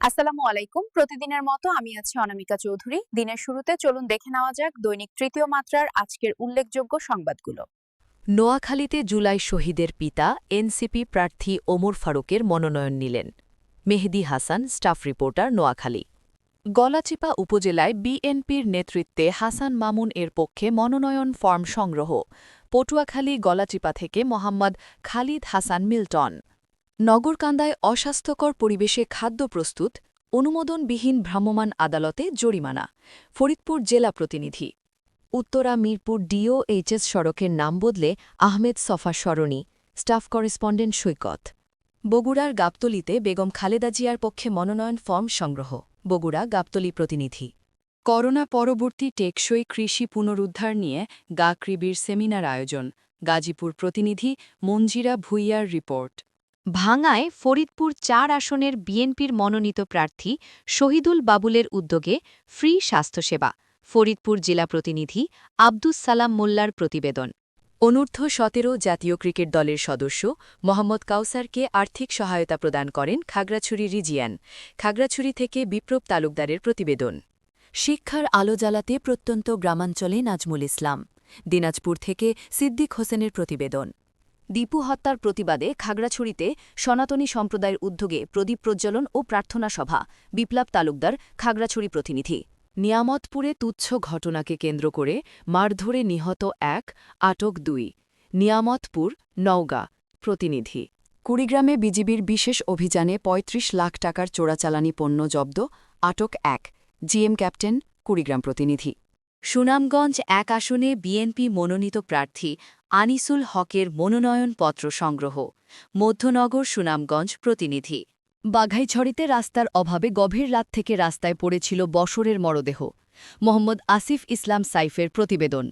আসসালামু আলাইকুম। প্রতিদিনের মতো আমি আছি অনামিকা চৌধুরী। দিনের শুরুতে চলুন দেখে নেওয়া যাক দৈনিক তৃতীয় মাত্রার আজকের উল্লেখযোগ্য সংবাদগুলো। নোয়াখালীতে জুলাই শহীদের পিতা এনসিপি প্রার্থী ওমর ফারুকের মনোনয়ন নিলেন। মেহেদী হাসান, স্টাফ রিপোর্টার, নোয়াখালী। গলাচিপা উপজেলায় বিএনপির নেতৃত্বে হাসান মামুন এর পক্ষে মনোনয়ন ফর্ম সংগ্রহ। পটুয়াখালী গলাচিপা থেকে মোহাম্মদ খালিদ হাসান মিল্টন। নগরকান্দায় অস্বাস্থ্যকর পরিবেশে খাদ্য প্রস্তুত, অনুমোদনবিহীন ভ্রাম্যমাণ আদালতে জরিমানা। ফরিদপুর জেলা প্রতিনিধি। উত্তরা মিরপুর ডিওএইচএস সড়কের নাম বদলে আহমেদ সফা সরণি। স্টাফ করেসপন্ডেন্ট সৈকত। বগুড়ার গাবতলীতে বেগম খালেদা জিয়ার পক্ষে মনোনয়ন ফর্ম সংগ্রহ। বগুড়া গাবতলী প্রতিনিধি। করোনা পরবর্তী টেকসই কৃষি পুনরুদ্ধার নিয়ে গাকৃবির সেমিনার আয়োজন। গাজীপুর প্রতিনিধি মঞ্জিরা ভুইয়ার রিপোর্ট। ভাঙায় ফরিদপুর ৪ আসনের বিএনপির মনোনীত প্রার্থী শহীদুল বাবুলের উদ্যোগে ফ্রি স্বাস্থ্যসেবা। ফরিদপুর জেলা প্রতিনিধি আব্দুস সালাম মোল্লার প্রতিবেদন। অনূর্ধ্ব ১৭ জাতীয় ক্রিকেট দলের সদস্য মোহাম্মদ কাউসারকে আর্থিক সহায়তা প্রদান করেন খাগড়াছড়ি রিজিয়ান। খাগড়াছড়ি থেকে বিপ্লব তালুকদারের প্রতিবেদন। শিক্ষার আলো জ্বালাতে প্রত্যন্ত গ্রামাঞ্চলে নাজমুল ইসলাম। দিনাজপুর থেকে সিদ্দিক হোসেনের প্রতিবেদন। দীপু হত্যার প্রতিবাদে খাগড়াছড়িতে সনাতনী সম্প্রদায়ের উদ্যোগে প্রদীপ প্রজ্বলন ও প্রার্থনা সভা। বিপ্লব তালুকদার, খাগড়াছড়ি প্রতিনিধি। নিয়ামতপুরে তুচ্ছ ঘটনাকে কেন্দ্র করে মারধরে নিহত ১, আটক ২। নিয়ামতপুর, নওগাঁ প্রতিনিধি। কুড়িগ্রামে বিজিবির বিশেষ অভিযানে ৩৫ লাখ টাকার চোরাচালানি পণ্য জব্দ, আটক ১। জিএম ক্যাপ্টেন, কুড়িগ্রাম প্রতিনিধি। সুনামগঞ্জ ১ আসনে বিএনপি মনোনীত প্রার্থী আনিসুল হকের মনোনয়নপত্র সংগ্রহ। মধ্যনগর, সুনামগঞ্জ প্রতিনিধি। বাঘাইছড়িতে রাস্তার অভাবে গভীর রাত থেকে রাস্তায় পড়েছিল বশরের মরদেহ। মোহাম্মদ আসিফ ইসলাম সাইফের প্রতিবেদন।